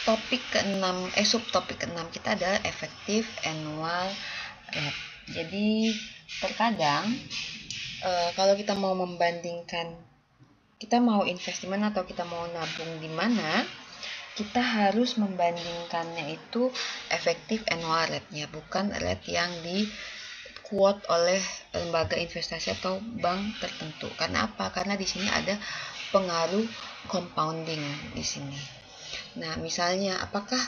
topik ke-6 subtopik ke-6 kita adalah effective annual rate. Jadi terkadang kalau kita mau membandingkan, kita mau investment atau kita mau nabung di mana, kita harus membandingkannya itu effective annual rate-nya, bukan rate yang di quote oleh lembaga investasi atau bank tertentu. Karena apa? Karena di sini ada pengaruh compounding di sini. Nah, misalnya apakah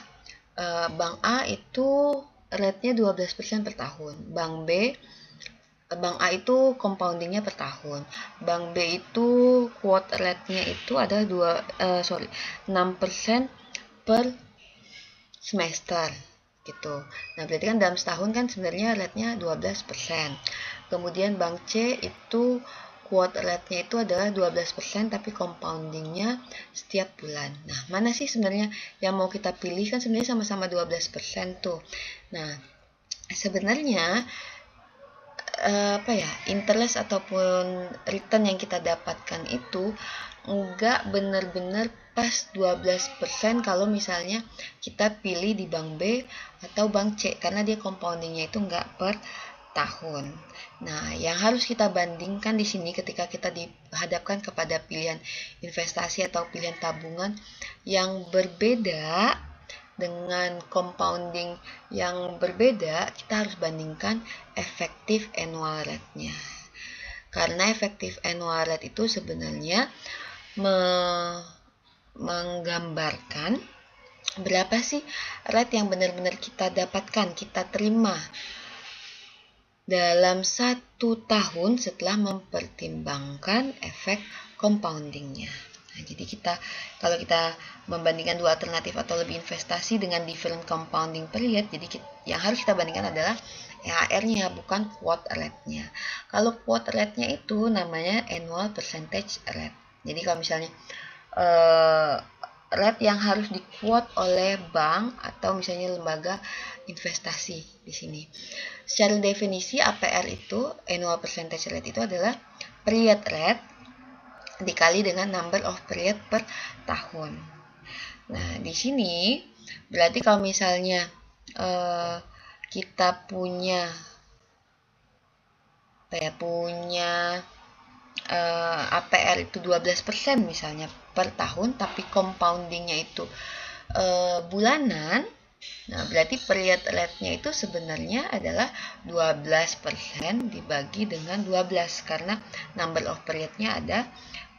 bank A itu rate-nya 12% per tahun, Bank A itu compoundingnya per tahun, Bank B itu quote rate-nya itu adalah 6% per semester gitu. Nah, berarti kan dalam setahun kan sebenarnya rate-nya 12%. Kemudian Bank C itu quote rate-nya itu adalah 12% tapi compoundingnya setiap bulan. Nah, mana sih sebenarnya yang mau kita pilih? Kan sebenarnya sama-sama 12% tuh. Nah, sebenarnya interest ataupun return yang kita dapatkan itu enggak benar-benar pas 12% kalau misalnya kita pilih di bank B atau bank C, karena dia compoundingnya itu enggak per tahun. Nah, yang harus kita bandingkan di sini ketika kita dihadapkan kepada pilihan investasi atau pilihan tabungan yang berbeda dengan compounding yang berbeda, kita harus bandingkan effective annual rate-nya. Karena effective annual rate itu sebenarnya menggambarkan berapa sih rate yang benar-benar kita dapatkan, kita terima dalam 1 tahun setelah mempertimbangkan efek compoundingnya. Nah, jadi kalau kita membandingkan dua alternatif atau lebih investasi dengan different compounding period, jadi yang harus kita bandingkan adalah EHR-nya, bukan quote rate-nya. Kalau quote rate-nya itu namanya annual percentage rate. Jadi kalau misalnya rate yang harus di-quote oleh bank atau misalnya lembaga investasi di sini. Secara definisi APR itu, annual percentage rate itu adalah period rate dikali dengan number of period per tahun. Nah, di sini berarti kalau misalnya kita punya APR itu 12% misalnya per tahun, tapi compoundingnya itu bulanan. Nah, berarti period rate-nya itu sebenarnya adalah 12% dibagi dengan 12, karena number of period-nya ada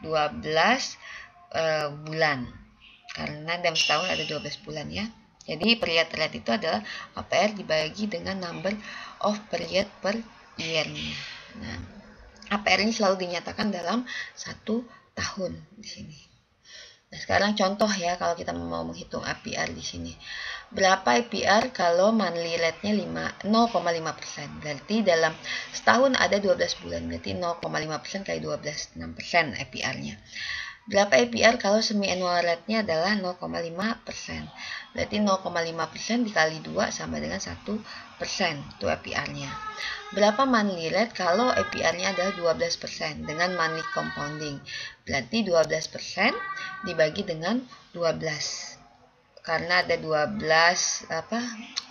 12 bulan. Karena dalam setahun ada 12 bulan ya. Jadi period rate itu adalah APR dibagi dengan number of period per year-nya. Nah, APR ini selalu dinyatakan dalam 1 tahun di sini. Nah, sekarang contoh ya, kalau kita mau menghitung APR di sini. Berapa APR kalau monthly rate-nya 0,5%? Berarti dalam setahun ada 12 bulan, berarti 0,5% kali 12, 6% APR-nya. Berapa APR kalau semi-annual rate-nya adalah 0,5%? Berarti 0,5% dikali 2 sama dengan 1%, itu APR-nya. Berapa monthly rate kalau APR-nya adalah 12% dengan monthly compounding? Berarti 12% dibagi dengan 12. Karena ada 12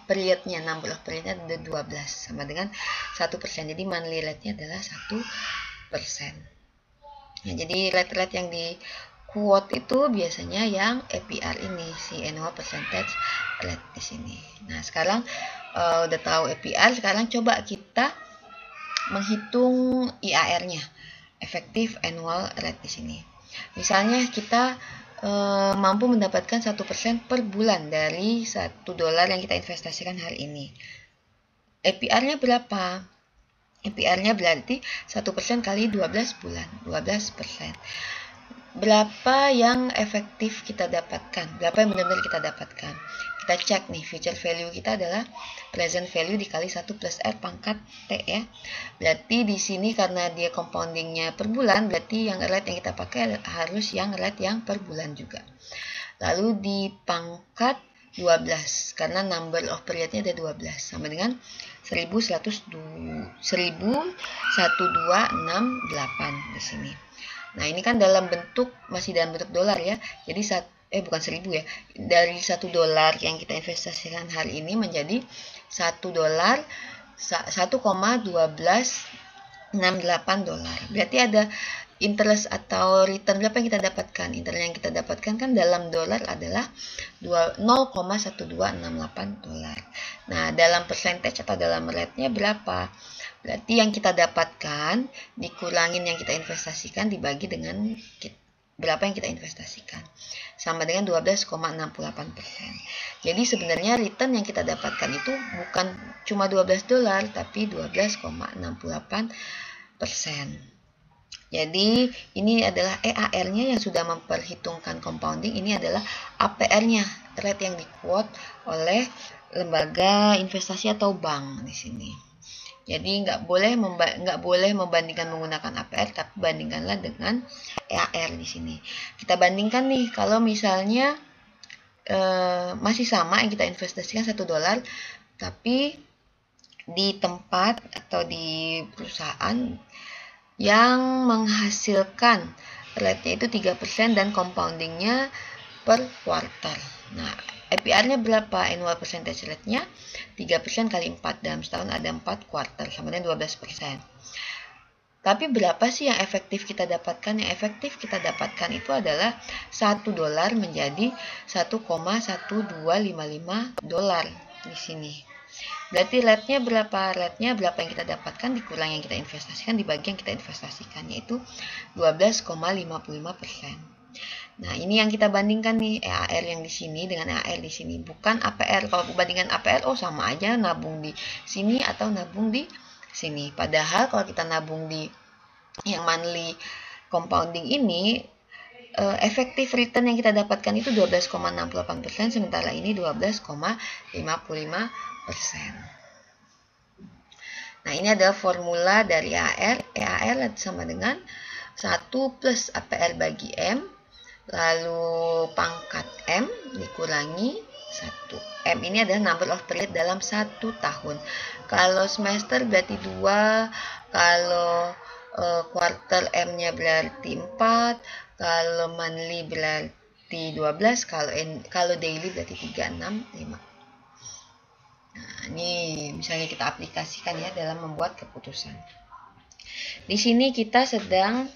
periodnya, number of periodnya ada 12 sama dengan 1%. Jadi monthly rate-nya adalah 1%. Nah, jadi rate-rate yang di quote itu biasanya yang APR ini, si annual percentage rate di sini. Nah, sekarang udah tahu APR, sekarang coba kita menghitung IAR-nya, effective annual rate di sini. Misalnya kita mampu mendapatkan 1% per bulan dari $1 yang kita investasikan hari ini. APR-nya berapa? APR-nya berarti 1% kali 12 bulan, 12%. Berapa yang efektif kita dapatkan? Berapa yang benar-benar kita dapatkan? Kita cek nih, future value kita adalah present value dikali 1 plus R pangkat T ya. Berarti di sini karena dia compoundingnya per bulan, berarti yang rate yang kita pakai harus yang rate yang per bulan juga. Lalu di pangkat 12, karena number of periodnya ada 12, sama dengan 11.268 di sini. Nah, ini kan masih dalam bentuk dolar ya. Jadi bukan 1000 ya, dari $1 yang kita investasikan hari ini menjadi $1 $1,1268. Berarti ada interest atau return berapa yang kita dapatkan? Interest yang kita dapatkan kan dalam dolar adalah $0,1268. Nah, dalam percentage atau dalam rate-nya berapa? Berarti yang kita dapatkan dikurangin yang kita investasikan dibagi dengan berapa yang kita investasikan. Sama dengan 12,68%. Jadi sebenarnya return yang kita dapatkan itu bukan cuma $12, tapi 12,68%. Jadi ini adalah EAR-nya yang sudah memperhitungkan compounding. Ini adalah APR-nya, rate yang di-quote oleh lembaga investasi atau bank di sini. Jadi nggak boleh membandingkan menggunakan APR, tapi bandingkanlah dengan EAR di sini. Kita bandingkan nih, kalau misalnya masih sama yang kita investasikan $1, tapi di tempat atau di perusahaan yang menghasilkan rate-nya itu 3% dan compoundingnya per kuartal. Nah, APR-nya berapa? Annual percentage rate-nya 3% kali 4. Dalam setahun ada 4 kuartal, sama dengan 12%. Tapi berapa sih yang efektif kita dapatkan? Yang efektif kita dapatkan itu adalah $1 menjadi $1,1255 di sini. Berarti rate-nya berapa? Rate-nya berapa yang kita dapatkan dikurang yang kita investasikan dibagi yang kita investasikan, yaitu 12,55%. Nah, ini yang kita bandingkan nih, EAR yang di sini dengan EAR di sini, bukan APR. Kalau bandingkan APR, sama aja nabung di sini atau nabung di sini. Padahal kalau kita nabung di yang monthly compounding ini, efektif return yang kita dapatkan itu 12,68%, sementara ini 12,55%. Nah, ini adalah formula dari EAR. EAR sama dengan 1 plus APR bagi M, lalu pangkat M dikurangi 1. M ini adalah number of period dalam 1 tahun. Kalau semester berarti 2, kalau quarter M-nya berarti 4, kalau monthly berarti 12, kalau daily berarti 3, 6, 5. Nah, ini misalnya kita aplikasikan ya dalam membuat keputusan. Di sini kita sedang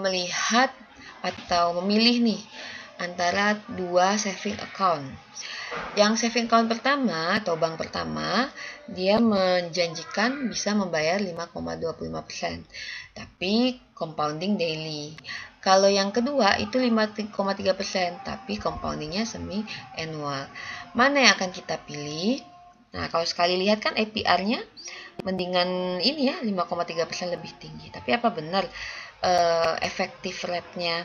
melihat atau memilih nih antara dua saving account. Yang saving account pertama atau bank pertama, dia menjanjikan bisa membayar 5,25%, tapi compounding daily. Kalau yang kedua itu 5,3%, tapi compoundingnya semi annual. Mana yang akan kita pilih? Nah, kalau sekali lihat kan APR-nya mendingan ini ya, 5,3% lebih tinggi. Tapi apa benar efektif rate-nya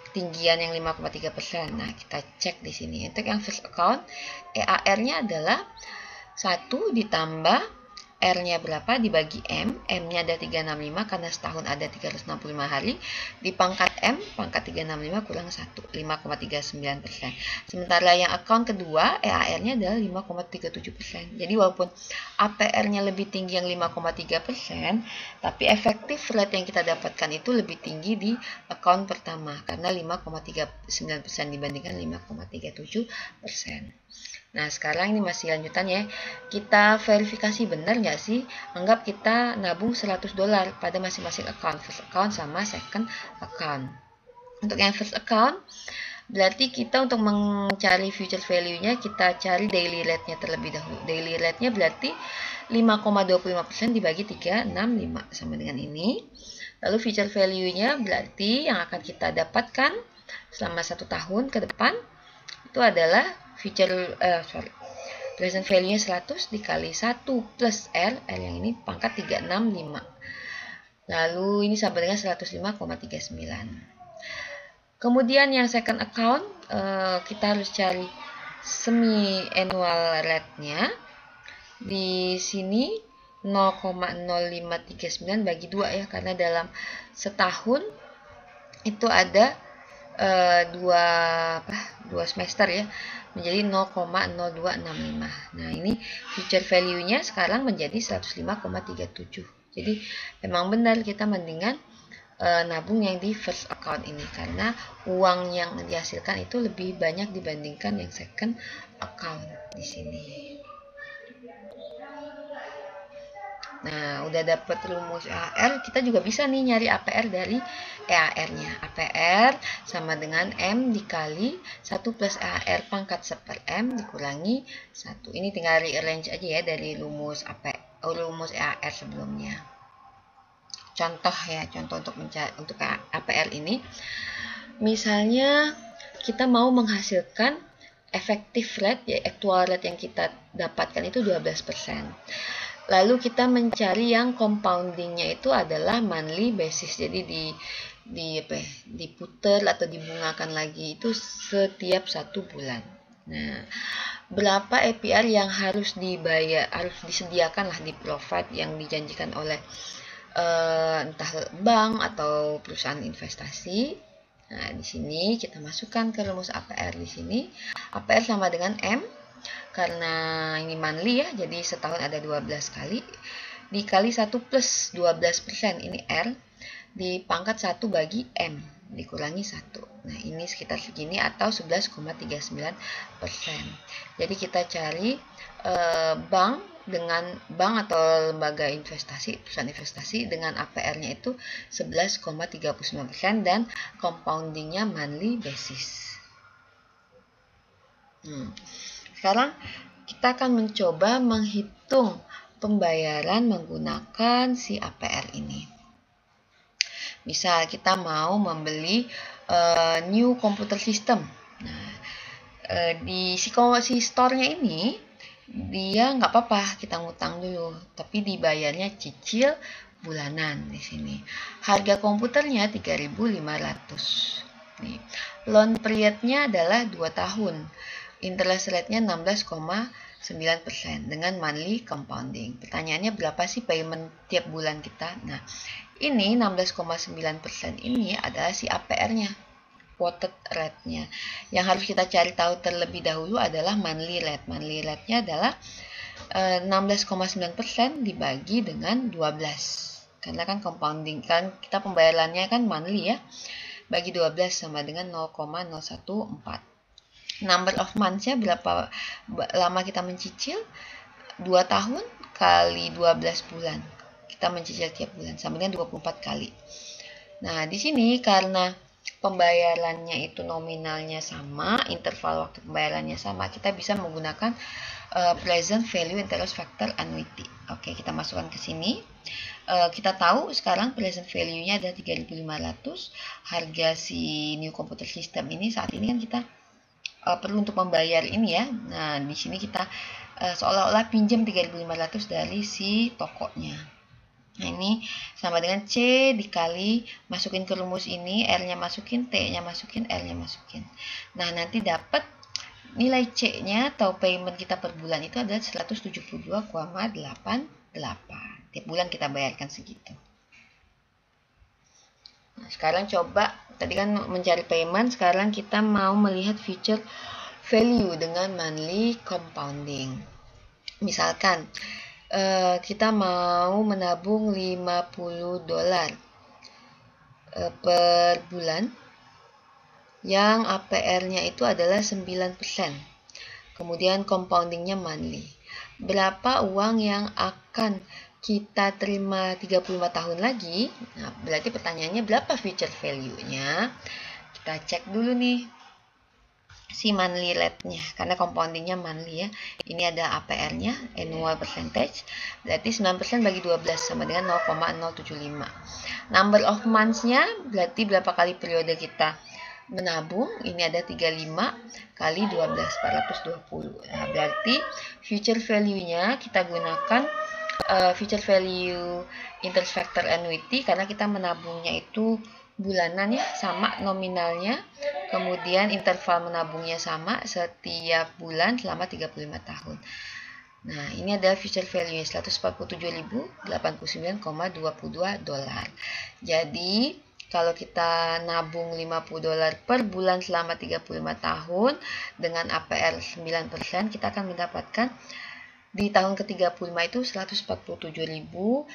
ketinggian yang 5,3%? Nah, kita cek di sini. Untuk yang first account, EAR-nya adalah 1 ditambah R-nya berapa dibagi M. M-nya ada 365 karena setahun ada 365 hari. Di pangkat M, pangkat 365 kurang 1, 5,39%. Sementara yang account kedua, EAR-nya adalah 5,37%. Jadi walaupun APR-nya lebih tinggi yang 5,3%, tapi efektif rate yang kita dapatkan itu lebih tinggi di account pertama karena 5,39% dibandingkan 5,37%. Nah, sekarang ini masih lanjutan ya. Kita verifikasi benar nggak sih? Anggap kita nabung $100 pada masing-masing account, first account sama second account. Untuk yang first account, berarti kita untuk mencari future value-nya, kita cari daily rate-nya terlebih dahulu. Daily rate-nya berarti 5,25% dibagi 365, sama dengan ini. Lalu future value-nya berarti yang akan kita dapatkan selama 1 tahun ke depan, itu adalah present value-nya 100 dikali 1 plus R yang ini pangkat 365. Lalu ini sama dengan 105,39. Kemudian yang second account, kita harus cari semi annual rate-nya. Di sini 0,0539 bagi 2 ya, karena dalam setahun itu ada dua semester ya, menjadi 0,0265. Nah, ini future value-nya sekarang menjadi 105,37. Jadi memang benar kita mendingan nabung yang di first account ini, karena uang yang dihasilkan itu lebih banyak dibandingkan yang second account di sini. Nah, udah dapet rumus EAR, kita juga bisa nih nyari APR dari EAR-nya. APR sama dengan M dikali 1 plus EAR pangkat 1 per M dikurangi 1. Ini tinggal rearrange aja ya dari rumus EAR sebelumnya. Contoh ya, contoh untuk APR ini. Misalnya kita mau menghasilkan effective rate, ya actual rate yang kita dapatkan itu 12%. Lalu kita mencari yang compoundingnya itu adalah monthly basis. Jadi diputer atau dibungakan lagi itu setiap 1 bulan. Nah, berapa APR yang harus dibayar, harus disediakan lah, di provide yang dijanjikan oleh entah bank atau perusahaan investasi. Nah, di sini kita masukkan ke rumus APR di sini. APR sama dengan M, karena ini monthly ya, jadi setahun ada 12 kali, dikali 1 plus 12%, ini R, dipangkat 1 bagi M, dikurangi 1. Nah, ini sekitar segini atau 11,39%. Jadi kita cari bank atau lembaga investasi, perusahaan investasi dengan APR-nya itu 11,39% dan compoundingnya monthly basis. Sekarang kita akan mencoba menghitung pembayaran menggunakan si APR ini. Misal kita mau membeli new computer system. Nah, di si store-nya ini dia nggak apa-apa kita ngutang dulu, tapi dibayarnya cicil bulanan di sini. Harga komputernya 3.500. Nih, loan periodnya adalah 2 tahun. Interest rate-nya 16,9% dengan monthly compounding. Pertanyaannya berapa sih payment tiap bulan kita? Nah, ini 16,9% ini adalah si APR-nya, quoted rate-nya. Yang harus kita cari tahu terlebih dahulu adalah monthly rate. Monthly rate-nya adalah 16,9% dibagi dengan 12. Karena kan compounding, kan kita pembayarannya kan monthly ya. Bagi 12 sama dengan 0,014. Number of months-nya berapa lama kita mencicil? 2 tahun kali 12 bulan. Kita mencicil tiap bulan sama dengan 24 kali. Nah, di sini karena pembayarannya itu nominalnya sama, interval waktu pembayarannya sama, kita bisa menggunakan present value interest factor annuity. Oke, kita masukkan ke sini. Kita tahu sekarang present value-nya ada 3.500. Harga si new computer system ini saat ini kan kita perlu untuk membayar ini ya. Nah, di sini kita seolah-olah pinjam 3.500 dari si tokonya. Nah, ini sama dengan C dikali, masukin ke rumus ini, R-nya masukin, T-nya masukin, R-nya masukin. Nah, nanti dapat nilai C-nya atau payment kita per bulan itu adalah 172,88. Tiap bulan kita bayarkan segitu. Nah, sekarang coba, tadi kan mencari payment, sekarang kita mau melihat future value dengan monthly compounding. Misalkan kita mau menabung $50 per bulan, yang APR-nya itu adalah 9%. Kemudian compoundingnya monthly. Berapa uang yang akan kita terima 35 tahun lagi? Nah, berarti pertanyaannya berapa future value-nya? Kita cek dulu nih si monthly rate-nya, karena compoundingnya monthly ya. Ini ada APR-nya, annual percentage, berarti 9% bagi 12 sama dengan 0,075. Number of months-nya berarti berapa kali periode kita menabung, ini ada 35 kali 12, 420. Nah, berarti future value-nya kita gunakan future value interest factor annuity, karena kita menabungnya itu bulanan ya, sama nominalnya, kemudian interval menabungnya sama setiap bulan selama 35 tahun. Nah, ini adalah future value 147.089,22 Jadi kalau kita nabung $50 per bulan selama 35 tahun dengan APR 9%, kita akan mendapatkan di tahun ke-35 itu $147.089.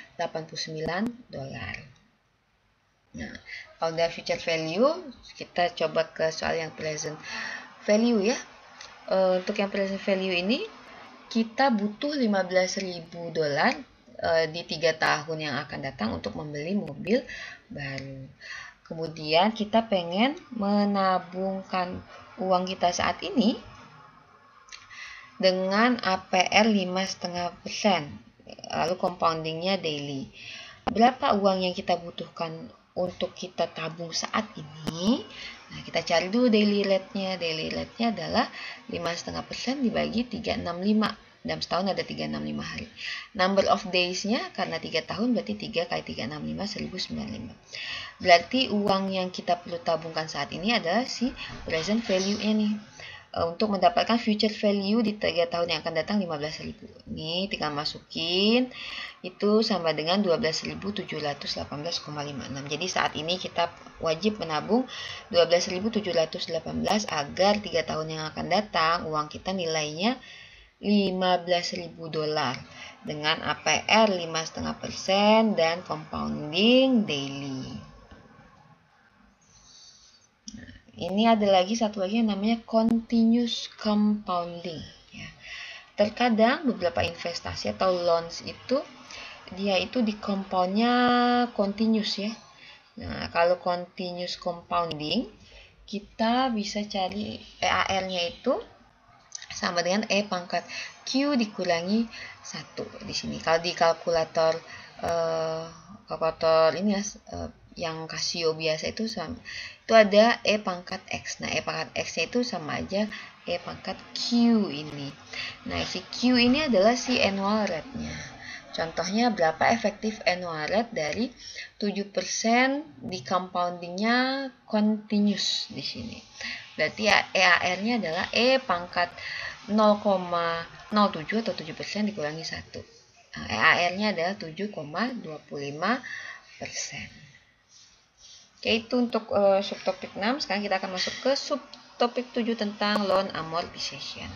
Nah, kalau udah future value, kita coba ke soal yang present value ya. Untuk yang present value ini, kita butuh $15.000 di 3 tahun yang akan datang untuk membeli mobil baru. Kemudian kita pengen menabungkan uang kita saat ini dengan APR 5,5%, lalu compoundingnya daily. Berapa uang yang kita butuhkan untuk kita tabung saat ini? Nah, kita cari dulu daily rate-nya. Daily rate-nya adalah 5,5% dibagi 365. Dalam setahun ada 365 hari. Number of days-nya karena 3 tahun berarti 3 kali 365, 1095. Berarti uang yang kita perlu tabungkan saat ini adalah si present value-nya nih. Untuk mendapatkan future value di 3 tahun yang akan datang 15.000. Ini tinggal masukin, itu sama dengan 12.718,56. Jadi saat ini kita wajib menabung 12.718 agar 3 tahun yang akan datang uang kita nilainya $15.000 dengan APR 5,5% dan compounding daily. Ini ada lagi satu lagi yang namanya continuous compounding. Ya. Terkadang beberapa investasi atau loans itu dia itu di compoundnya continuous ya. Nah, kalau continuous compounding kita bisa cari EAR-nya itu sama dengan E pangkat Q dikurangi 1 di sini. Kalau di kalkulator ini ya, yang Casio biasa itu sama, itu ada E pangkat X. Nah, E pangkat X-nya itu sama aja E pangkat Q ini. Nah, si Q ini adalah si annual rate-nya. Contohnya berapa efektif annual rate dari 7% di compoundingnya continuous di sini. Berarti EAR-nya adalah E pangkat 0,07 atau 7% dikurangi 1. Nah, EAR-nya adalah 7,25%. Oke, itu untuk subtopik 6. Sekarang kita akan masuk ke subtopik 7 tentang loan amortization.